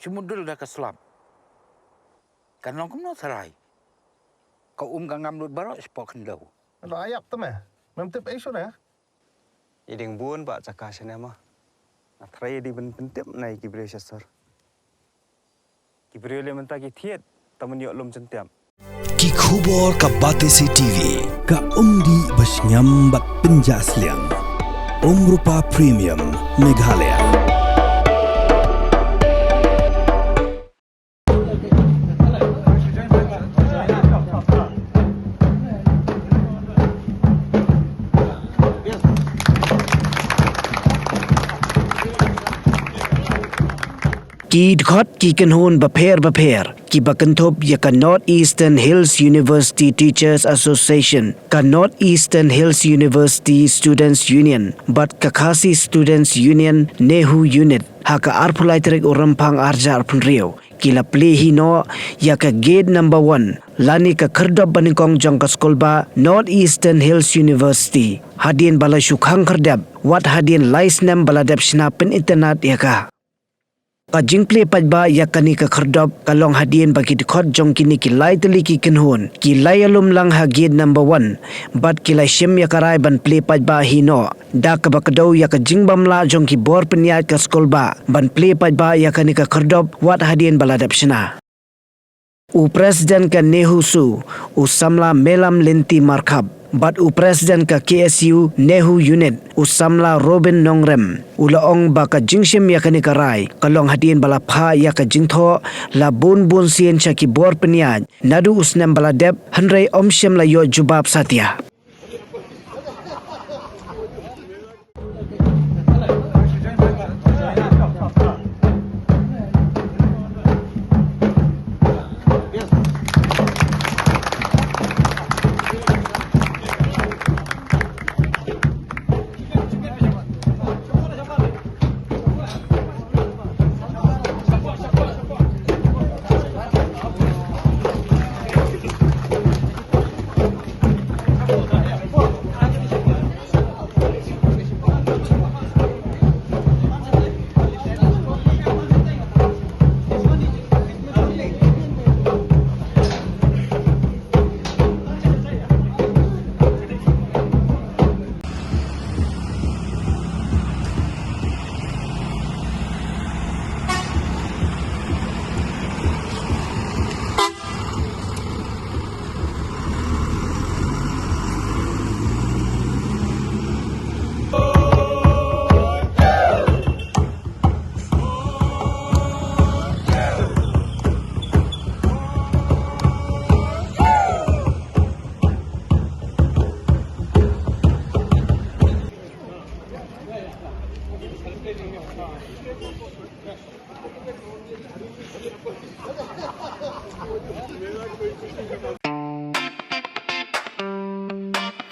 Cumudul dah ke selam. Kanong kau nak serai. Kau gangam lut barak sepok kendau. Ada ayap tu meh. Memtip isu na. Iding buon pak cakap Shna mah. Atrai di pentip naik kibriyo sasar. Kibriyo le mentah ki thiet taman yok lom centiam. Ki khubor ka Batesi TV ka umdi basnyam bak penjaslian. Rupa Premium Meghalaya. Ki dhot ki kanhun baper ki bakantop ya ka North Eastern Hills University Teachers Association ka North Eastern Hills University Students Union bat ka Khasi Students Union Nehu unit ha ka arpulai trek urampang arja arpun rio kila Plie hino ya ka gate number 1 lani ka Khyrdop baningkong jong ka Skulbah North Eastern Hills University hadien bala syukhang Khyrdop wat hadien Snem Ladep Shna pen internet ya ka Kajing Plie pajba ya kani ka Khyrdop kalong hadien bagi dekhot jong kini kilai teli ki kenhun kilai alum lang ha gate number 1 bat kilai shem ya karai ban Plie pajba hino da ka bakadau ya ka jing bamla jong ki bor peniat ka Skulbah ban Plie pajba ya kani ka Khyrdop wat hadien baladap Shna u presiden ka Nehu su u Samla melam lenti markab bat u presiden ka KSU Nehu unit u Samla Robin Nongrem u laong ba ka jingshim ya kani karai kalong hadien bala pha ya ka jingtho la bun sien cha ki bor peniat nadu u Snem Ladep hanrei omshem la yo jubab satya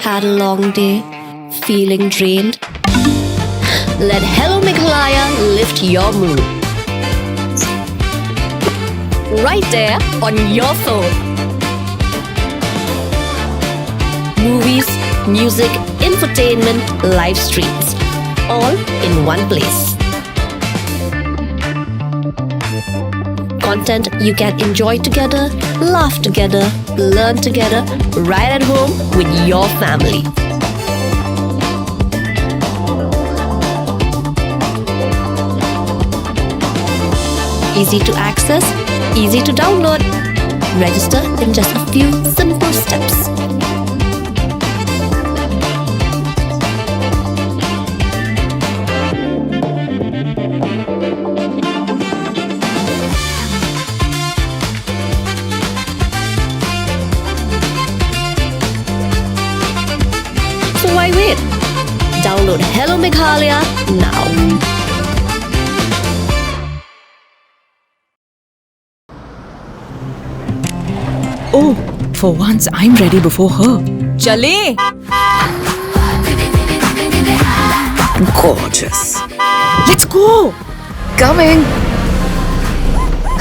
Had a long day, feeling drained? Let Hello Meghalaya lift your mood. Right there on your phone. Movies, music, infotainment, live streams, all in one place. Content you can enjoy together, laugh together, learn together, right at home with your family. Easy to access, easy to download. Register in just a few simple steps. Why wait? Download Hello Meghalaya now. Oh, for once I'm ready before her. Chale! Gorgeous. Let's go! Coming.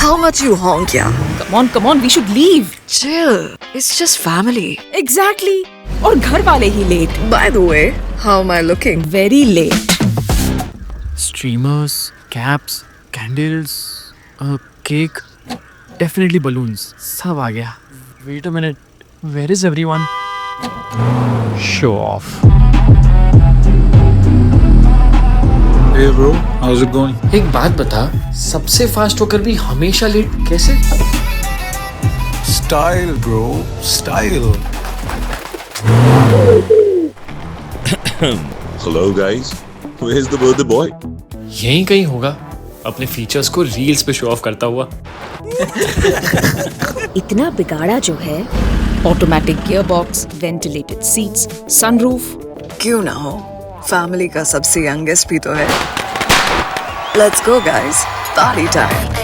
How much you honk, yeah? Come on, we should leave. Chill. It's just family. Exactly. और घर वाले ही late. By the way, how am I looking? Very late. Streamers, caps, candles. Cake, definitely balloons. सब आ गया. Wait a minute. Where is everyone? Show off. Hey bro, how's it going? एक बात बता, सबसे फास्ट होकर भी हमेशा लेट कैसे? Style bro, style. Hello guys, where's the birthday boy? यहीं कहीं होगा, अपने फीचर्स को रील्स पे शो ऑफ करता हुआ. इतना बिगाड़ा जो है. Automatic gearbox, ventilated seats, sunroof. क्यों ना हो, फैमिली का सबसे यंगेस्ट भी तो है. Let's go guys, party time.